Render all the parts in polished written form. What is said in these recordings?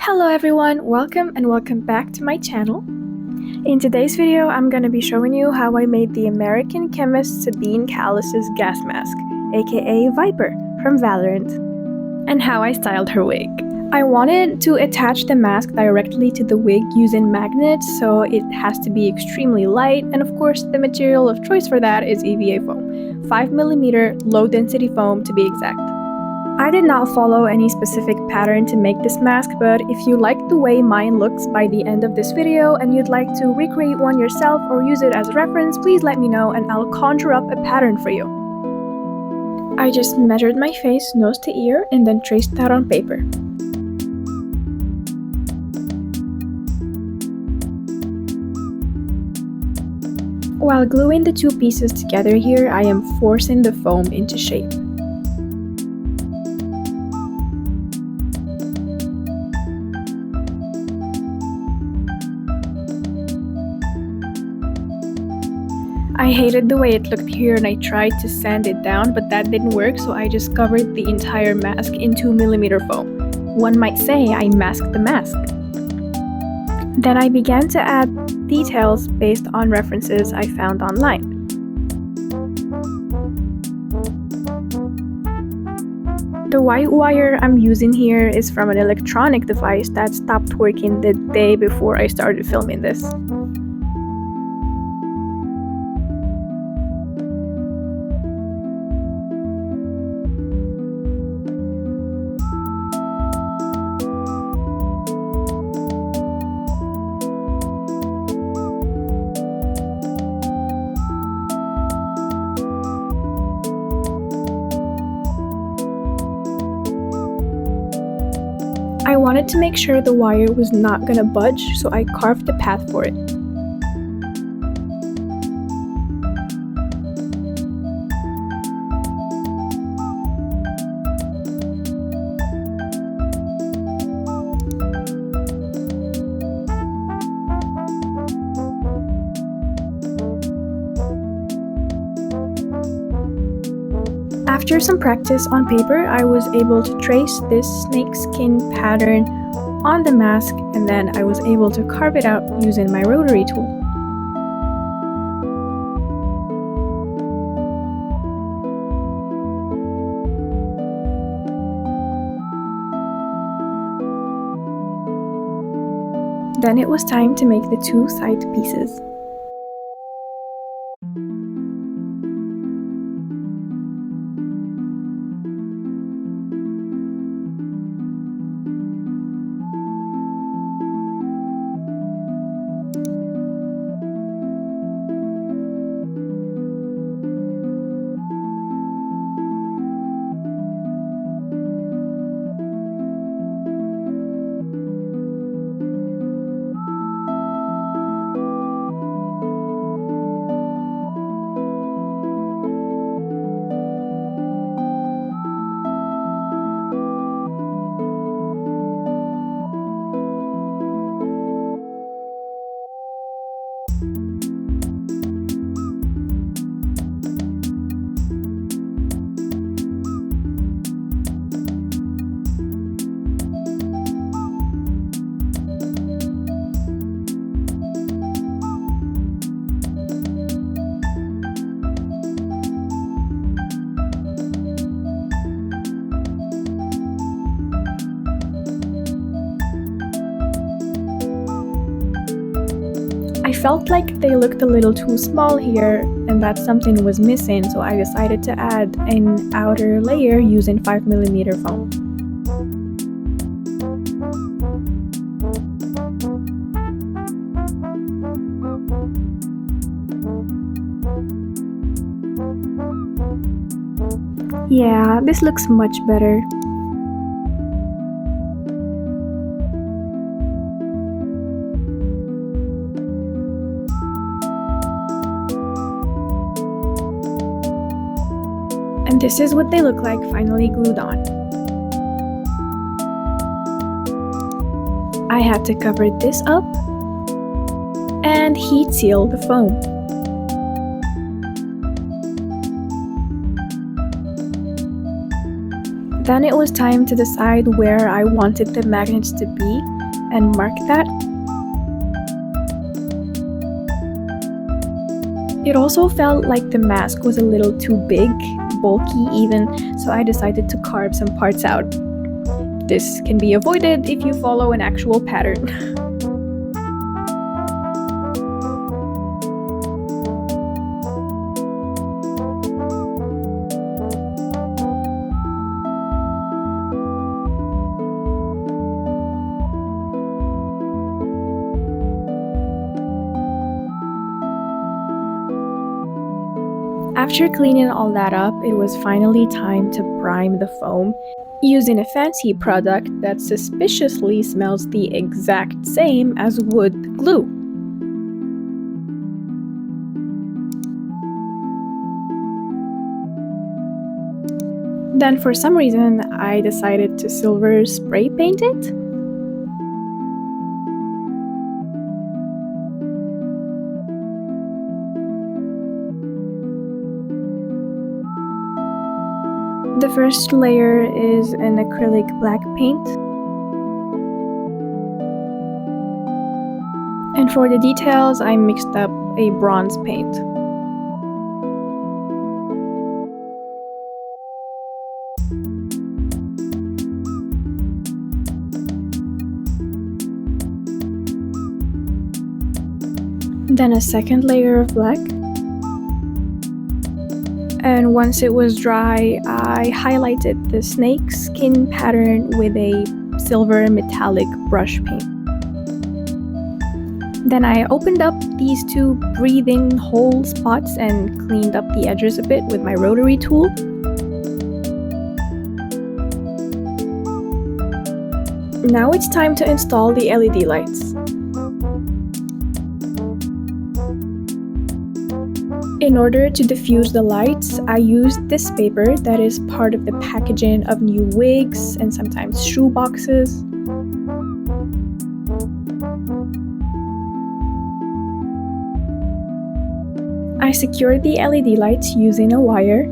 Hello everyone, welcome back to my channel. In today's video, I'm gonna be showing you how I made the American chemist Sabine Callis's gas mask, aka Viper, from Valorant, and how I styled her wig. I wanted to attach the mask directly to the wig using magnets, so it has to be extremely light, and of course the material of choice for that is EVA foam, 5mm low density foam to be exact. I did not follow any specific pattern to make this mask, but if you like the way mine looks by the end of this video and you'd like to recreate one yourself or use it as a reference, please let me know and I'll conjure up a pattern for you. I just measured my face nose to ear and then traced that on paper. While gluing the two pieces together here, I am forcing the foam into shape. I hated the way it looked here and I tried to sand it down, but that didn't work, so I just covered the entire mask in 2mm foam. One might say I masked the mask. Then I began to add details based on references I found online. The white wire I'm using here is from an electronic device that stopped working the day before I started filming this. I wanted to make sure the wire was not gonna budge, so I carved a path for it. After some practice on paper, I was able to trace this snakeskin pattern on the mask, and then I was able to carve it out using my Rotary tool. Then it was time to make the two side pieces. I felt like they looked a little too small here and that something was missing, so I decided to add an outer layer using 5mm foam. Yeah, this looks much better. And this is what they look like finally glued on. I had to cover this up and heat seal the foam. Then it was time to decide where I wanted the magnets to be and mark that. It also felt like the mask was a little too big, bulky even, so I decided to carve some parts out. This can be avoided if you follow an actual pattern. After cleaning all that up, it was finally time to prime the foam using a fancy product that suspiciously smells the exact same as wood glue. Then for some reason, I decided to silver spray paint it. The first layer is an acrylic black paint. And for the details, I mixed up a bronze paint. Then a second layer of black. And once it was dry, I highlighted the snake skin pattern with a silver metallic brush paint. Then I opened up these two breathing hole spots and cleaned up the edges a bit with my Rotary tool. Now it's time to install the LED lights. In order to diffuse the lights, I used this paper that is part of the packaging of new wigs and sometimes shoe boxes. I secured the LED lights using a wire.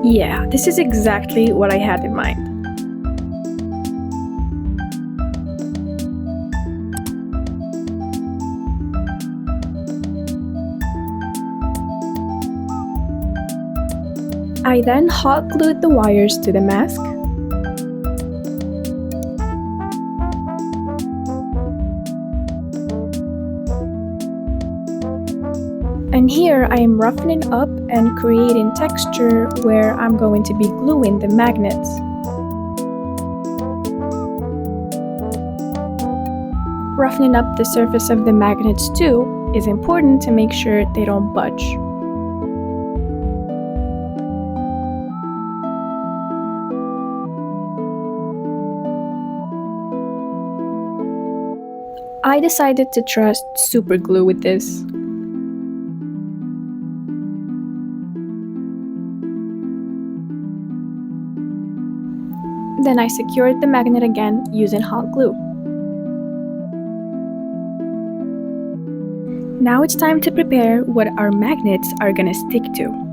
Yeah, this is exactly what I had in mind. I then hot glued the wires to the mask. And here I am roughening up and creating texture where I'm going to be gluing the magnets. Roughening up the surface of the magnets too is important to make sure they don't budge. I decided to trust super glue with this. Then I secured the magnet again using hot glue. Now it's time to prepare what our magnets are gonna stick to.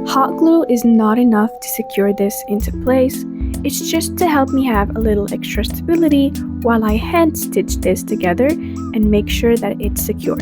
Hot glue is not enough to secure this into place. It's just to help me have a little extra stability while I hand stitch this together and make sure that it's secure.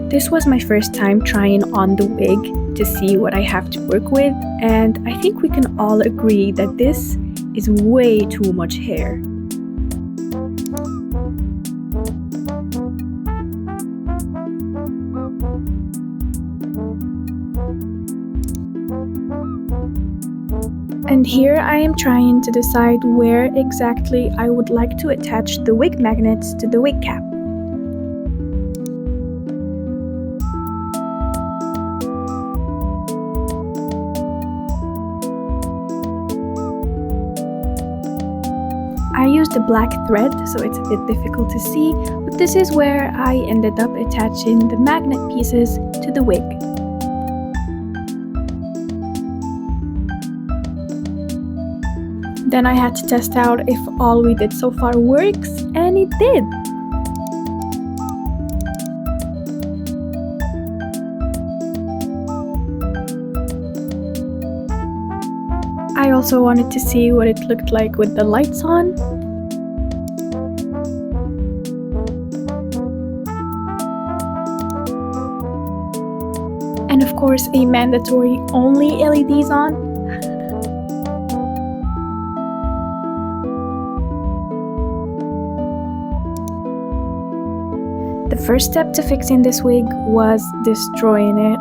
This was my first time trying on the wig to see what I have to work with, and I think we can all agree that this is way too much hair. And here I am trying to decide where exactly I would like to attach the wig magnets to the wig cap. I used a black thread, so it's a bit difficult to see, but this is where I ended up attaching the magnet pieces to the wig. Then I had to test out if all we did so far works, and it did! I also wanted to see what it looked like with the lights on. And of course, a mandatory only LEDs on. The first step to fixing this wig was destroying it.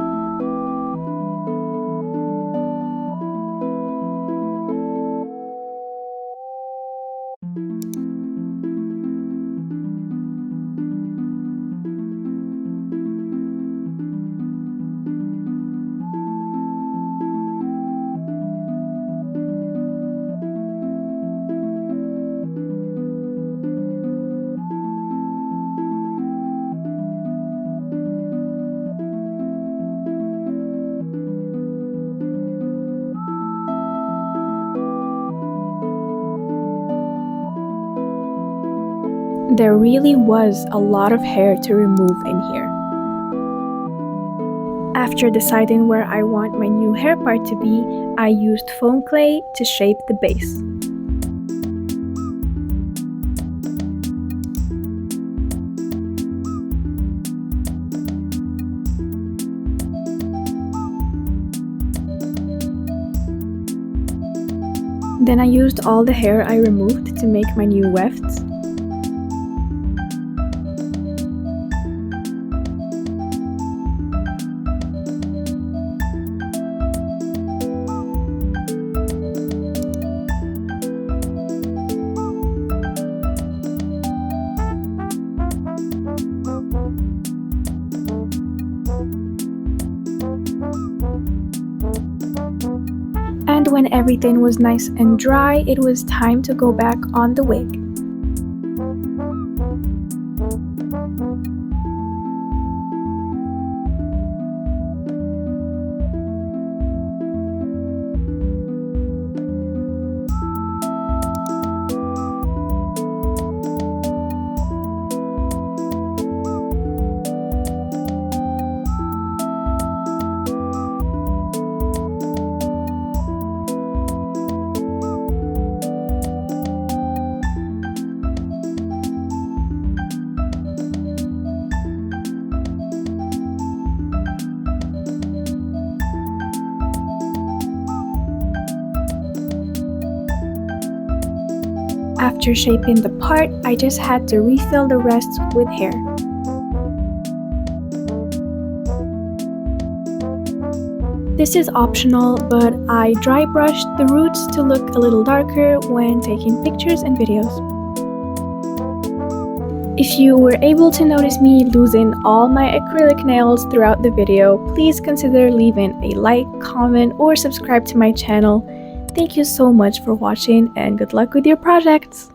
There really was a lot of hair to remove in here. After deciding where I want my new hair part to be, I used foam clay to shape the base. Then I used all the hair I removed to make my new wefts. And when everything was nice and dry, it was time to go back on the wig. After shaping the part, I just had to refill the rest with hair. This is optional, but I dry brushed the roots to look a little darker when taking pictures and videos. If you were able to notice me losing all my acrylic nails throughout the video, please consider leaving a like, comment, or subscribe to my channel. Thank you so much for watching and good luck with your projects!